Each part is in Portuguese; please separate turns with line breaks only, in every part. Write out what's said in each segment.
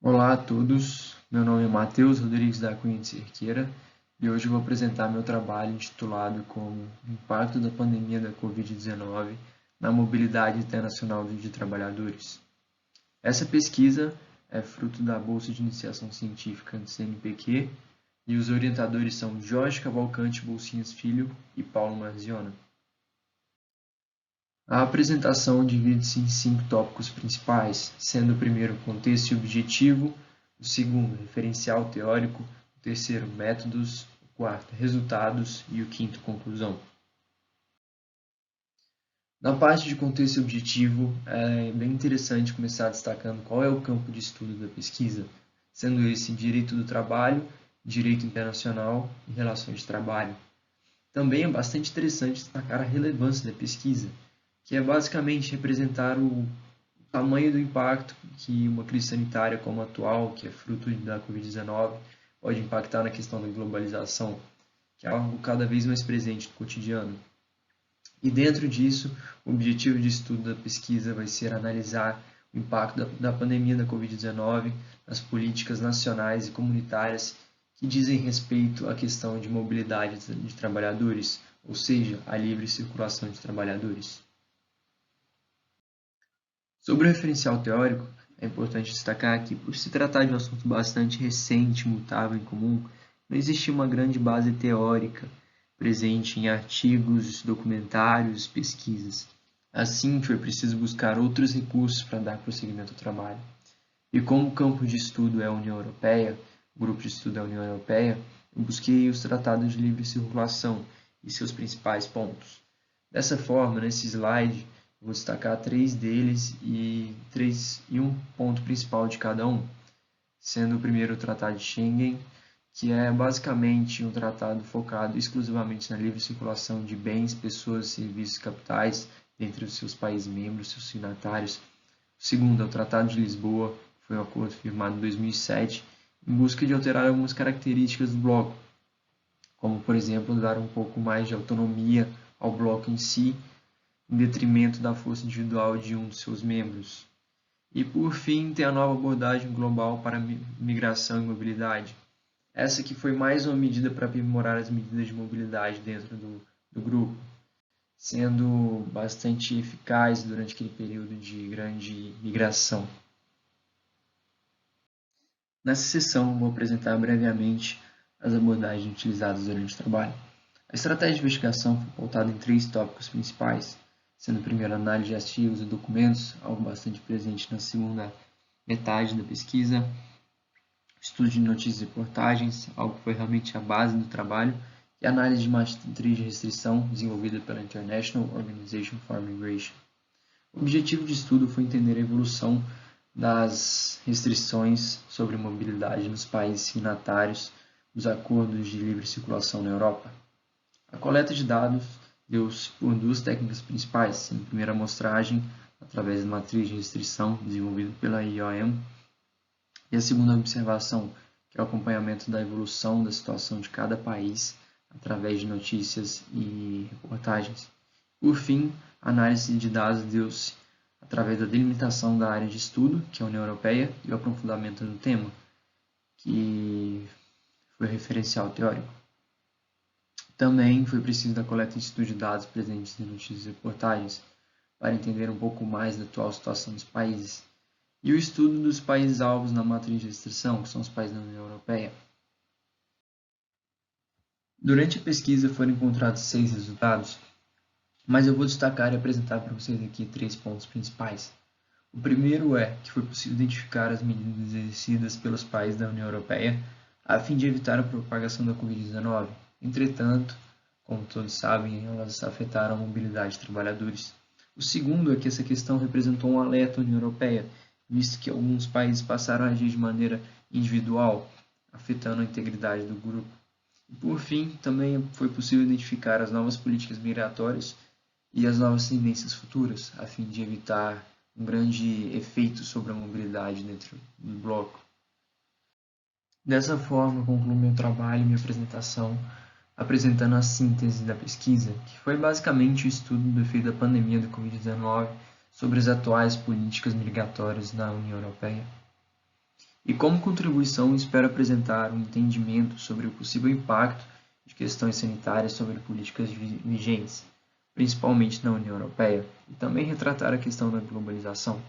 Olá a todos, meu nome é Matheus Rodrigues da Cunha de Cerqueira e hoje eu vou apresentar meu trabalho intitulado como Impacto da Pandemia da Covid-19 na Mobilidade Internacional de Trabalhadores. Essa pesquisa é fruto da Bolsa de Iniciação Científica do CNPq e os orientadores são Jorge Cavalcante Bolsinhas Filho e Paulo Marziona. A apresentação divide-se em 5 tópicos principais, sendo o primeiro contexto e objetivo, o segundo referencial teórico, o terceiro métodos, o quarto resultados e o quinto conclusão. Na parte de contexto e objetivo, é bem interessante começar destacando qual é o campo de estudo da pesquisa, sendo esse direito do trabalho, direito internacional e relações de trabalho. Também é bastante interessante destacar a relevância da pesquisa, que é basicamente representar o tamanho do impacto que uma crise sanitária como a atual, que é fruto da Covid-19, pode impactar na questão da globalização, que é algo cada vez mais presente no cotidiano. E dentro disso, o objetivo de estudo da pesquisa vai ser analisar o impacto da pandemia da Covid-19 nas políticas nacionais e comunitárias que dizem respeito à questão de mobilidade de trabalhadores, ou seja, a livre circulação de trabalhadores. Sobre o referencial teórico, é importante destacar que, por se tratar de um assunto bastante recente, mutável e comum, não existe uma grande base teórica presente em artigos, documentários, pesquisas. Assim, foi preciso buscar outros recursos para dar prosseguimento ao trabalho. E como o campo de estudo é a União Europeia, o grupo de estudo é a União Europeia, eu busquei os tratados de livre circulação e seus principais pontos. Dessa forma, nesse slide, vou destacar 3 deles e um ponto principal de cada um, sendo o primeiro o Tratado de Schengen, que é basicamente um tratado focado exclusivamente na livre circulação de bens, pessoas, serviços e capitais entre os seus países membros, seus signatários. O segundo é o Tratado de Lisboa, que foi um acordo firmado em 2007, em busca de alterar algumas características do bloco, como, por exemplo, dar um pouco mais de autonomia ao bloco em si, em detrimento da força individual de um de seus membros. E, por fim, tem a nova abordagem global para migração e mobilidade. Essa que foi mais uma medida para aprimorar as medidas de mobilidade dentro do grupo, sendo bastante eficaz durante aquele período de grande migração. Nessa sessão, vou apresentar brevemente as abordagens utilizadas durante o trabalho. A estratégia de investigação foi pautada em 3 tópicos principais, sendo o primeiro a análise de artigos e documentos, algo bastante presente na segunda metade da pesquisa, estudo de notícias e reportagens, algo que foi realmente a base do trabalho, e análise de matriz de restrição desenvolvida pela International Organization for Migration. O objetivo de estudo foi entender a evolução das restrições sobre mobilidade nos países signatários dos acordos de livre circulação na Europa. A coleta de dados deu-se por 2 técnicas principais, sendo a primeira amostragem através da matriz de restrição desenvolvida pela IOM e a segunda observação, que é o acompanhamento da evolução da situação de cada país através de notícias e reportagens. Por fim, a análise de dados deu-se através da delimitação da área de estudo, que é a União Europeia, e o aprofundamento do tema, que foi referencial teórico. Também foi preciso da coleta e estudo de dados presentes em notícias e reportagens, para entender um pouco mais da atual situação dos países, e o estudo dos países-alvos na matriz de restrição, que são os países da União Europeia. Durante a pesquisa foram encontrados 6 resultados, mas eu vou destacar e apresentar para vocês aqui 3 pontos principais. O primeiro é que foi possível identificar as medidas exercidas pelos países da União Europeia a fim de evitar a propagação da Covid-19. Entretanto, como todos sabem, elas afetaram a mobilidade de trabalhadores. O segundo é que essa questão representou um alerta à União Europeia, visto que alguns países passaram a agir de maneira individual, afetando a integridade do grupo. E, por fim, também foi possível identificar as novas políticas migratórias e as novas tendências futuras, a fim de evitar um grande efeito sobre a mobilidade dentro do bloco. Dessa forma, concluo meu trabalho e minha apresentação, apresentando a síntese da pesquisa, que foi basicamente o estudo do efeito da pandemia da Covid-19 sobre as atuais políticas migratórias na União Europeia. E como contribuição, espero apresentar um entendimento sobre o possível impacto de questões sanitárias sobre políticas vigentes, principalmente na União Europeia, e também retratar a questão da globalização.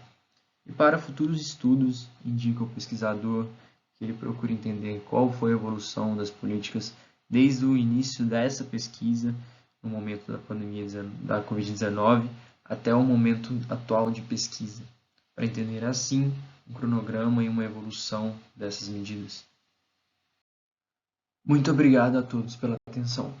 E para futuros estudos, indico ao pesquisador que ele procure entender qual foi a evolução das políticas desde o início dessa pesquisa, no momento da pandemia da Covid-19, até o momento atual de pesquisa, para entender assim um cronograma e uma evolução dessas medidas. Muito obrigado a todos pela atenção.